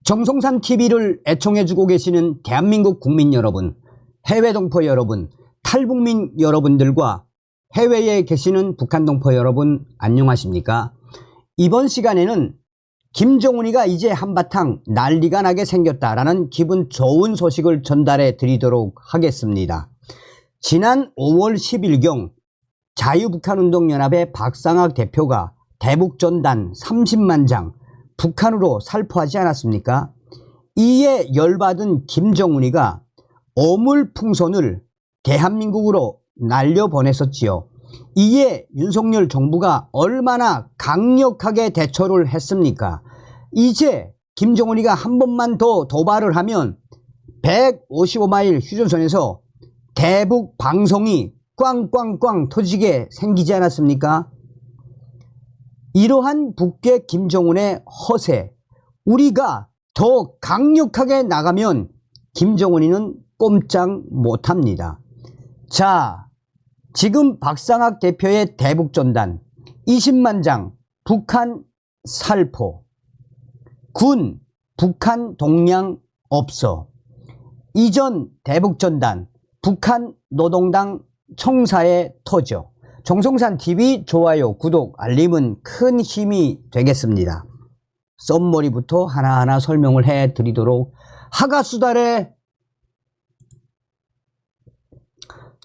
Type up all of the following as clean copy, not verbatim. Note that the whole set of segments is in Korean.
정성산 TV를 애청해주고 계시는 대한민국 국민 여러분, 해외 동포 여러분, 탈북민 여러분들과 해외에 계시는 북한 동포 여러분 안녕하십니까? 이번 시간에는 김정은이가 이제 한바탕 난리가 나게 생겼다라는 기분 좋은 소식을 전달해 드리도록 하겠습니다. 지난 5월 10일경 자유북한운동연합의 박상학 대표가 대북전단 30만 장 북한으로 살포하지 않았습니까? 이에 열받은 김정은이가 어물풍선을 대한민국으로 날려보냈었지요. 이에 윤석열 정부가 얼마나 강력하게 대처를 했습니까? 이제 김정은이가 한 번만 더 도발을 하면 155마일 휴전선에서 대북 방송이 꽝꽝꽝 터지게 생기지 않았습니까? 이러한 북괴 김정은의 허세, 우리가 더 강력하게 나가면 김정은이는 꼼짝 못합니다. 자, 지금 박상학 대표의 대북전단 20만 장 북한 살포, 군 북한 동량 없어, 이전 대북전단 북한 노동당 청사에 터져. 정성산 TV 좋아요, 구독, 알림은 큰 힘이 되겠습니다. 썸머리부터 하나하나 설명을 해 드리도록 하가수달에.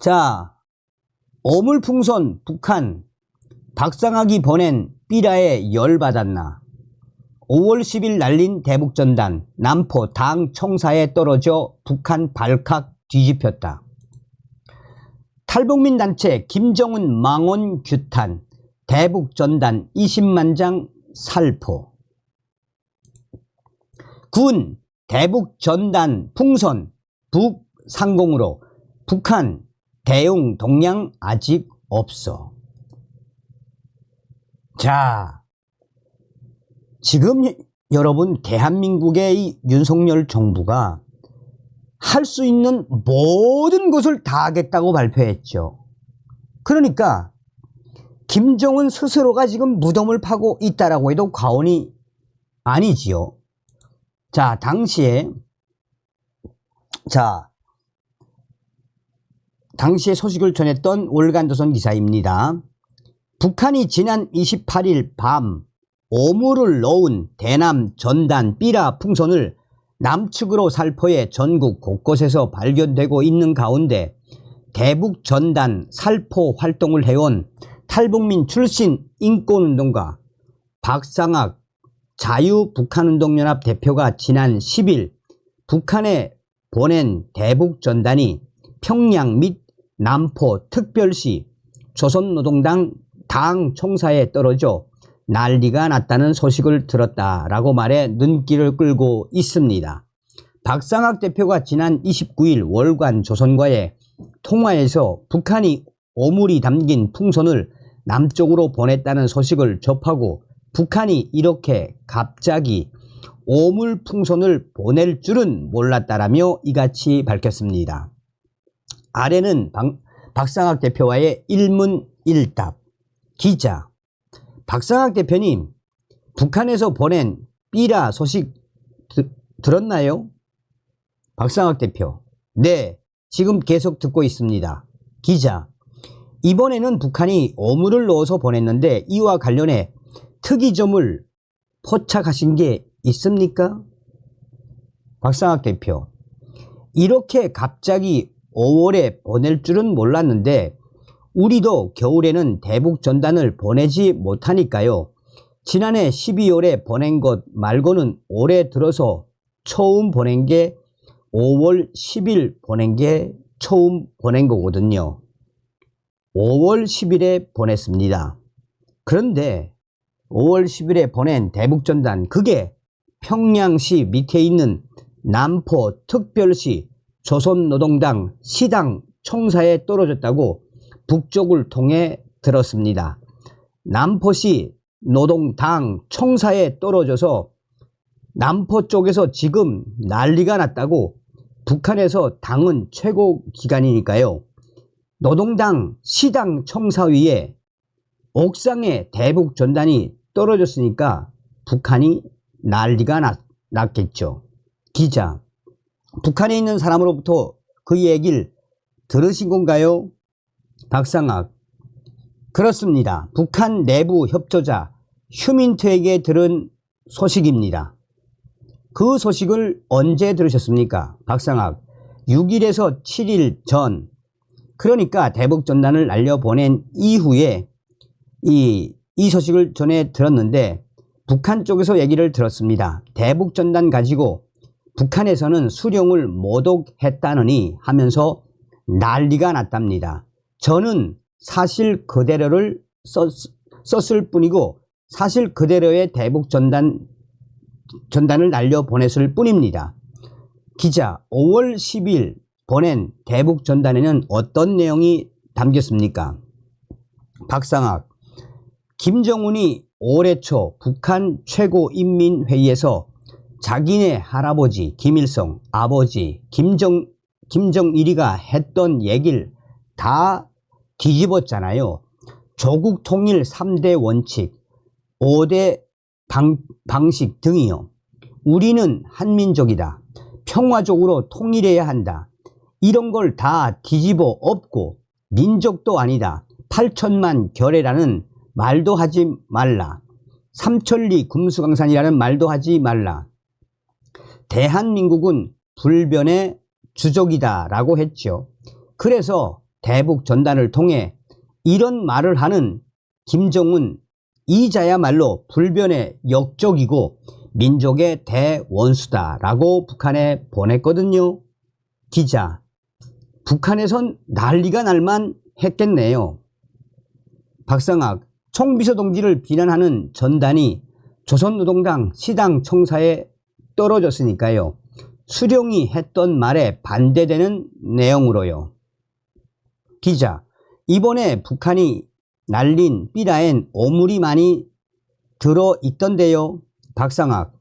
자, 어물풍선 북한 박상학이 보낸 삐라에 열받았나. 5월 10일 날린 대북전단 남포 당 청사에 떨어져 북한 발칵 뒤집혔다. 탈북민 단체 김정은 망원 규탄 대북전단 20만 장 살포, 군 대북전단 풍선 북상공으로 북한 대응 동량 아직 없어. 자, 지금 여러분 대한민국의 이 윤석열 정부가 할 수 있는 모든 것을 다 하겠다고 발표했죠. 그러니까 김정은 스스로가 지금 무덤을 파고 있다라고 해도 과언이 아니지요. 자, 당시에 소식을 전했던 월간조선 기사입니다. 북한이 지난 28일 밤 오물을 넣은 대남 전단 삐라 풍선을 남측으로 살포해 전국 곳곳에서 발견되고 있는 가운데 대북 전단 살포 활동을 해온 탈북민 출신 인권운동가 박상학 자유북한운동연합 대표가 지난 10일 북한에 보낸 대북 전단이 평양 및 남포 특별시 조선노동당 당 청사에 떨어져 난리가 났다는 소식을 들었다라고 말해 눈길을 끌고 있습니다. 박상학 대표가 지난 29일 월간 조선과의 통화에서 북한이 오물이 담긴 풍선을 남쪽으로 보냈다는 소식을 접하고 북한이 이렇게 갑자기 오물 풍선을 보낼 줄은 몰랐다라며 이같이 밝혔습니다. 아래는 박상학 대표와의 일문일답. 기자: 박상학 대표님, 북한에서 보낸 삐라 소식 들었나요? 박상학 대표: 네, 지금 계속 듣고 있습니다. 기자: 이번에는 북한이 오물을 넣어서 보냈는데 이와 관련해 특이점을 포착하신 게 있습니까? 박상학 대표: 이렇게 갑자기 5월에 보낼 줄은 몰랐는데 우리도 겨울에는 대북 전단을 보내지 못하니까요. 지난해 12월에 보낸 것 말고는 올해 들어서 처음 보낸 게 5월 10일 보낸 게 처음 보낸 거거든요. 5월 10일에 보냈습니다. 그런데 5월 10일에 보낸 대북 전단, 그게 평양시 밑에 있는 남포 특별시 조선노동당 시당 청사에 떨어졌다고 북쪽을 통해 들었습니다. 남포시 노동당 청사에 떨어져서 남포 쪽에서 지금 난리가 났다고. 북한에서 당은 최고 기관이니까요. 노동당 시당 청사 위에 옥상에 대북 전단이 떨어졌으니까 북한이 난리가 났겠죠. 기자, 북한에 있는 사람으로부터 그 얘기를 들으신 건가요? 박상학, 그렇습니다. 북한 내부 협조자 휴민트에게 들은 소식입니다. 그 소식을 언제 들으셨습니까? 박상학, 6일에서 7일 전, 그러니까 대북전단을 날려보낸 이후에 이 소식을 전해 들었는데 북한 쪽에서 얘기를 들었습니다. 대북전단 가지고 북한에서는 수령을 모독했다느니 하면서 난리가 났답니다. 저는 사실 그대로를 썼을 뿐이고 사실 그대로의 대북전단을 날려보냈을 뿐입니다. 기자, 5월 10일 보낸 대북전단에는 어떤 내용이 담겼습니까? 박상학, 김정은이 올해 초 북한 최고인민회의에서 자기네 할아버지 김일성, 아버지 김정일이가 했던 얘기를 다 뒤집었잖아요. 조국 통일 3대 원칙, 5대 방식 등이요. 우리는 한민족이다. 평화적으로 통일해야 한다. 이런 걸 다 뒤집어 엎고 민족도 아니다. 8천만 결의라는 말도 하지 말라. 삼천리 금수강산이라는 말도 하지 말라. 대한민국은 불변의 주족이다 라고 했죠. 그래서 대북전단을 통해 이런 말을 하는 김정은 이자야말로 불변의 역적이고 민족의 대원수다 라고 북한에 보냈거든요. 기자, 북한에선 난리가 날만 했겠네요. 박상학, 총비서 동지를 비난하는 전단이 조선노동당 시당 청사에 떨어졌으니까요. 수령이 했던 말에 반대되는 내용으로요. 기자, 이번에 북한이 날린 삐라엔 오물이 많이 들어있던데요. 박상학,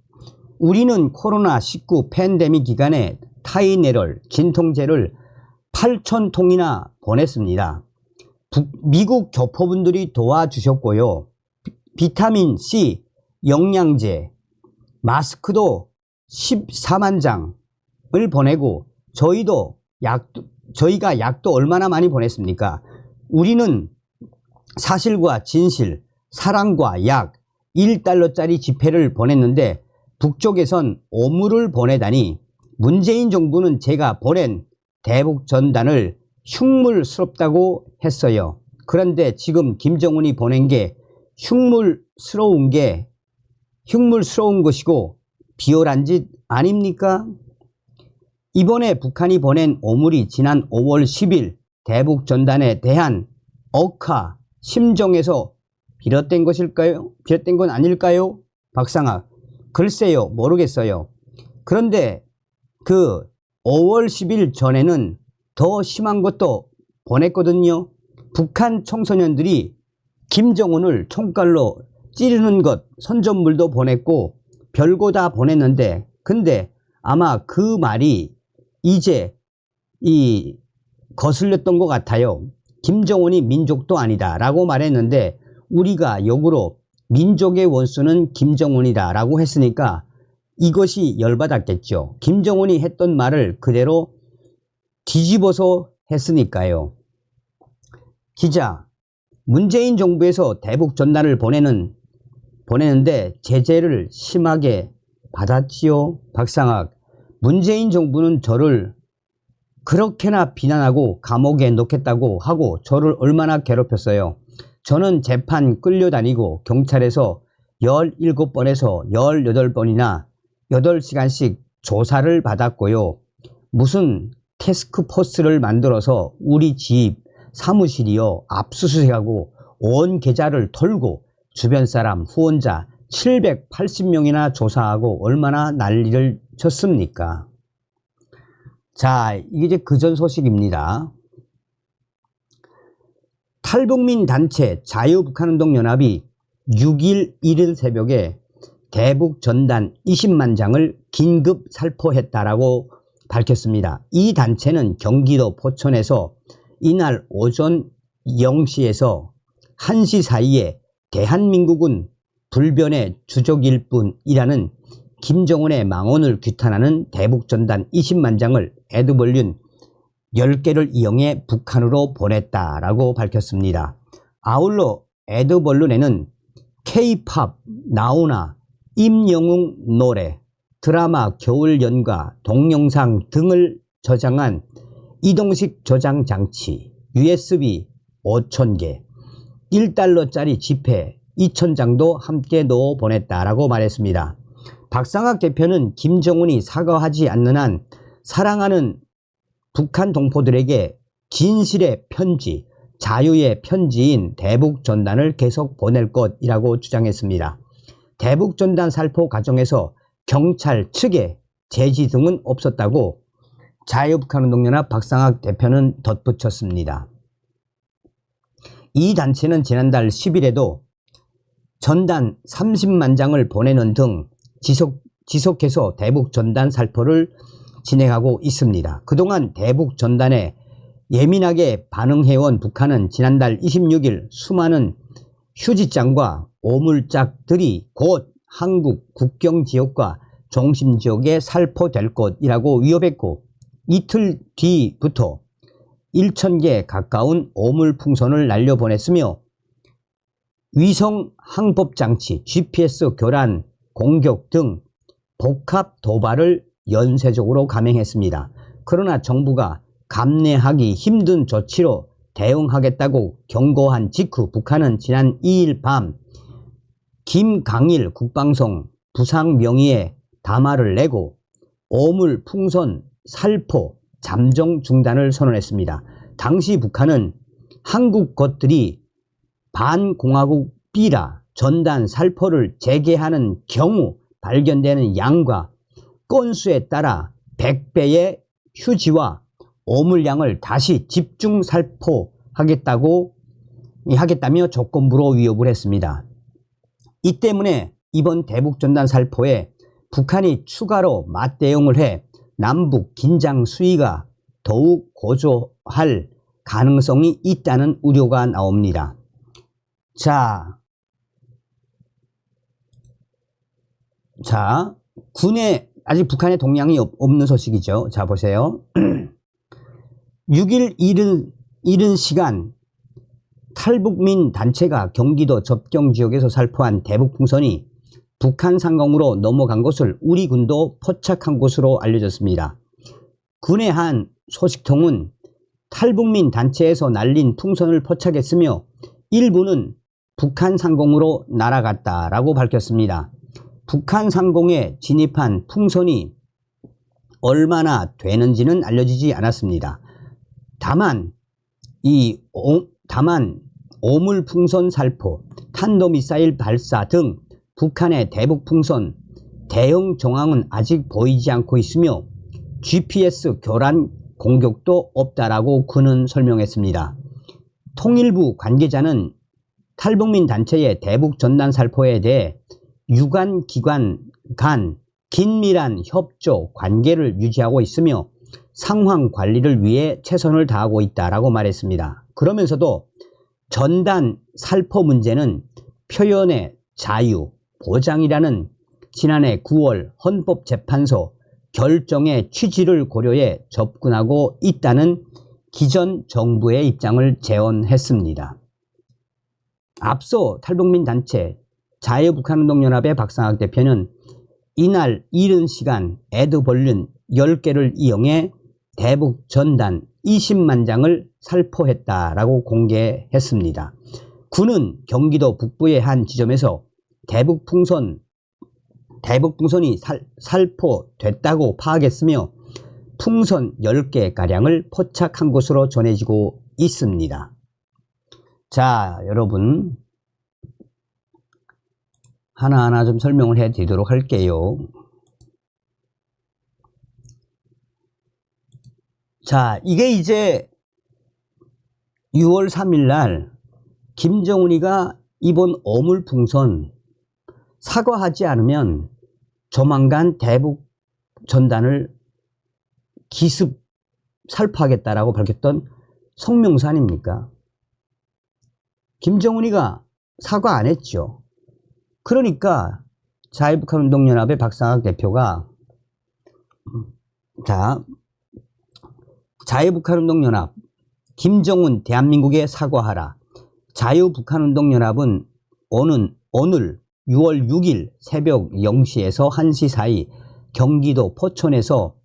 우리는 코로나19 팬데믹 기간에 타이네롤, 진통제를 8,000통이나 보냈습니다. 미국 교포분들이 도와주셨고요. 비타민C, 영양제, 마스크도 14만 장을 보내고 저희가 약도 얼마나 많이 보냈습니까? 우리는 사실과 진실, 사랑과 약 1달러짜리 지폐를 보냈는데 북쪽에선 오물을 보내다니 문재인 정부는 제가 보낸 대북전단을 흉물스럽다고 했어요. 그런데 지금 김정은이 보낸 게 흉물스러운 것이고 비열한 짓 아닙니까? 이번에 북한이 보낸 오물이 지난 5월 10일 대북전단에 대한 억하, 심정에서 비롯된 것일까요? 비롯된 건 아닐까요? 박상학, 글쎄요, 모르겠어요. 그런데 그 5월 10일 전에는 더 심한 것도 보냈거든요. 북한 청소년들이 김정은을 총칼로 찌르는 것, 선전물도 보냈고 별거 다 보냈는데, 근데 아마 그 말이 이제 거슬렸던 것 같아요. 김정은이 민족도 아니다 라고 말했는데 우리가 역으로 민족의 원수는 김정은이다 라고 했으니까 이것이 열받았겠죠. 김정은이 했던 말을 그대로 뒤집어서 했으니까요. 기자, 문재인 정부에서 대북전단을 보내는데 제재를 심하게 받았지요. 박상학, 문재인 정부는 저를 그렇게나 비난하고 감옥에 넣겠다고 하고 저를 얼마나 괴롭혔어요. 저는 재판 끌려다니고 경찰에서 17번에서 18번이나 8시간씩 조사를 받았고요. 무슨 태스크포스를 만들어서 우리 집 사무실이요 압수수색하고 온 계좌를 털고 주변 사람 후원자 780명이나 조사하고 얼마나 난리를 쳤습니까? 자, 이게 이제 그전 소식입니다. 탈북민 단체 자유북한운동연합이 6일 1일 새벽에 대북 전단 20만 장을 긴급 살포했다라고 밝혔습니다. 이 단체는 경기도 포천에서 이날 오전 0시에서 1시 사이에 대한민국은 불변의 주적일 뿐이라는 김정은의 망언을 규탄하는 대북전단 20만 장을 에드벌룬 10개를 이용해 북한으로 보냈다라고 밝혔습니다. 아울러 에드벌룬에는 K-팝, 나훈아, 임영웅 노래, 드라마 겨울연가, 동영상 등을 저장한 이동식 저장 장치, USB 5,000개, 1달러짜리 지폐 2,000장도 함께 넣어 보냈다라고 말했습니다. 박상학 대표는 김정은이 사과하지 않는 한 사랑하는 북한 동포들에게 진실의 편지, 자유의 편지인 대북전단을 계속 보낼 것이라고 주장했습니다. 대북전단 살포 과정에서 경찰 측의 제지 등은 없었다고 자유북한운동연합 박상학 대표는 덧붙였습니다. 이 단체는 지난달 10일에도 전단 30만 장을 보내는 등 지속해서 대북전단 살포를 진행하고 있습니다. 그동안 대북전단에 예민하게 반응해온 북한은 지난달 26일 수많은 휴지장과 오물짝들이 곧 한국 국경지역과 중심지역에 살포될 것이라고 위협했고, 이틀 뒤부터 1,000개 가까운 오물풍선을 날려보냈으며 위성 항법장치, GPS 교란 공격 등 복합 도발을 연쇄적으로 감행했습니다. 그러나 정부가 감내하기 힘든 조치로 대응하겠다고 경고한 직후 북한은 지난 2일 밤 김강일 국방성 부상 명의의 담화를 내고 오물 풍선 살포 잠정 중단을 선언했습니다. 당시 북한은 한국 것들이 반공화국비라 전단 살포를 재개하는 경우 발견되는 양과 건수에 따라 100배의 휴지와 오물량을 다시 집중 살포하겠다며 조건부로 위협을 했습니다. 이 때문에 이번 대북전단 살포에 북한이 추가로 맞대응을 해 남북 긴장 수위가 더욱 고조할 가능성이 있다는 우려가 나옵니다. 자, 군에 아직 북한의 동향이 없는 소식이죠. 자, 보세요. 6일 이른 시간 탈북민 단체가 경기도 접경지역에서 살포한 대북풍선이 북한 상공으로 넘어간 것을 우리 군도 포착한 것으로 알려졌습니다. 군의 한 소식통은 탈북민 단체에서 날린 풍선을 포착했으며 일부는 북한 상공으로 날아갔다라고 밝혔습니다. 북한 상공에 진입한 풍선이 얼마나 되는지는 알려지지 않았습니다. 다만 오물풍선 살포, 탄도미사일 발사 등 북한의 대북풍선 대응 정황은 아직 보이지 않고 있으며 GPS 교란 공격도 없다라고 그는 설명했습니다. 통일부 관계자는 탈북민 단체의 대북전단 살포에 대해 유관 기관 간 긴밀한 협조 관계를 유지하고 있으며 상황 관리를 위해 최선을 다하고 있다라고 말했습니다. 그러면서도 전단 살포 문제는 표현의 자유 보장이라는 지난해 9월 헌법재판소 결정의 취지를 고려해 접근하고 있다는 기존 정부의 입장을 재언했습니다. 앞서 탈북민 단체 자유북한운동연합의 박상학 대표는 이날 이른 시간 에드벌룬 10개를 이용해 대북 전단 20만 장을 살포했다라고 공개했습니다. 군은 경기도 북부의 한 지점에서 대북풍선이 살포됐다고 파악했으며 풍선 10개가량을 포착한 것으로 전해지고 있습니다. 자, 여러분 하나하나 좀 설명을 해 드리도록 할게요. 자, 이게 이제 6월 3일 날 김정은이가 이번 오물풍선 사과하지 않으면 조만간 대북 전단을 기습 살포하겠다라고 밝혔던 성명서 아닙니까? 김정은이가 사과 안 했죠. 그러니까 자유북한운동연합의 박상학 대표가 자, 자유북한운동연합 김정은 대한민국에 사과하라. 자유북한운동연합은 오늘 6월 6일 새벽 0시에서 1시 사이 경기도 포천에서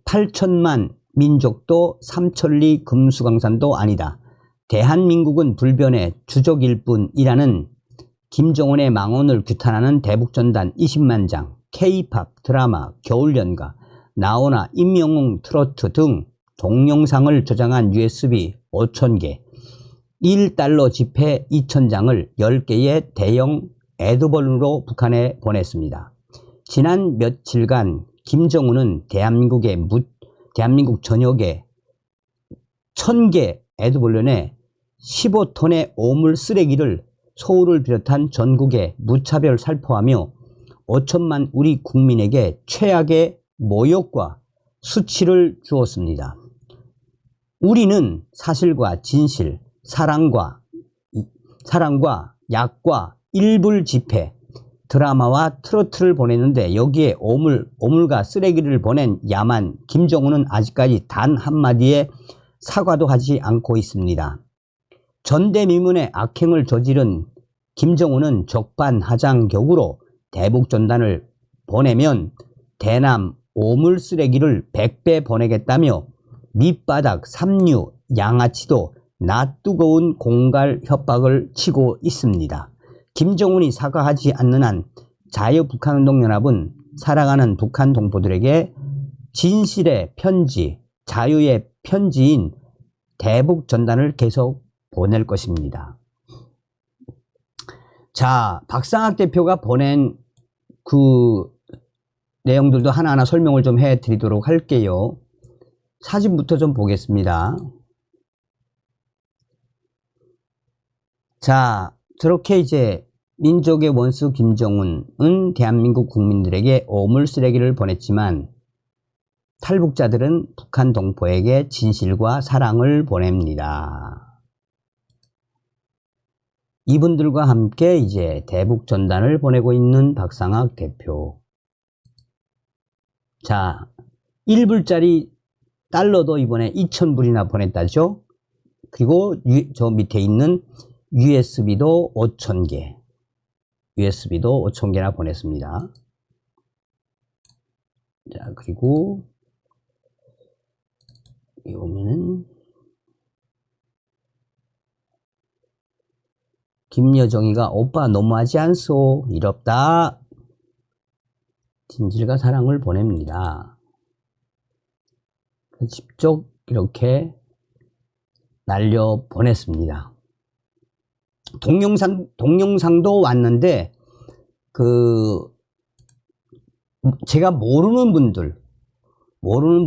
8천만 민족도 삼천리 금수강산도 아니다. 대한민국은 불변의 주적일 뿐이라는 김정은의 망언을 규탄하는 대북전단 20만 장, K-팝, 드라마, 겨울연가, 나오나 임영웅 트로트 등 동영상을 저장한 USB 5,000개, 1달러 지폐 2,000장을 10개의 대형 에드벌룬으로 북한에 보냈습니다. 지난 며칠간 김정은은 대한민국 전역에 1,000개 에드벌룬에 15톤의 오물 쓰레기를 서울을 비롯한 전국에 무차별 살포하며 5천만 우리 국민에게 최악의 모욕과 수치를 주었습니다. 우리는 사실과 진실, 사랑과 약과 일불 집회, 드라마와 트로트를 보냈는데 여기에 오물과 쓰레기를 보낸 야만 김정은은 아직까지 단 한마디의 사과도 하지 않고 있습니다. 전대미문의 악행을 저지른 김정은은 적반하장격으로 대북전단을 보내면 대남 오물 쓰레기를 100배 보내겠다며 밑바닥 삼류 양아치도 낯뜨거운 공갈 협박을 치고 있습니다. 김정은이 사과하지 않는 한 자유북한운동연합은 살아가는 북한 동포들에게 진실의 편지, 자유의 편지인 대북전단을 계속 보낼 것입니다. 자, 박상학 대표가 보낸 그 내용들도 하나하나 설명을 좀 해드리도록 할게요. 사진부터 좀 보겠습니다. 자, 저렇게 이제 민족의 원수 김정은은 대한민국 국민들에게 오물 쓰레기를 보냈지만 탈북자들은 북한 동포에게 진실과 사랑을 보냅니다. 이분들과 함께 이제 대북 전단을 보내고 있는 박상학 대표. 자, 1불짜리 달러도 이번에 2,000불이나 보냈다죠. 그리고 저 밑에 있는 USB도 5,000개. USB도 5,000개나 보냈습니다. 자, 그리고 여기 보면은 김여정이가 오빠 너무하지 않소? 이롭다. 진실과 사랑을 보냅니다. 직접 이렇게 날려 보냈습니다. 동영상도 왔는데 제가 모르는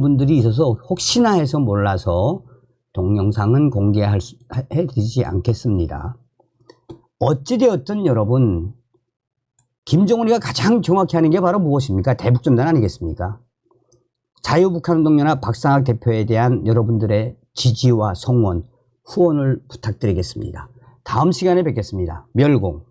분들이 있어서 혹시나 해서 몰라서 동영상은 공개해드리지 않겠습니다. 어찌되었든 여러분, 김정은이가 가장 정확히 하는 게 바로 무엇입니까? 대북전단 아니겠습니까? 자유북한운동연합 박상학 대표에 대한 여러분들의 지지와 성원, 후원을 부탁드리겠습니다. 다음 시간에 뵙겠습니다. 멸공.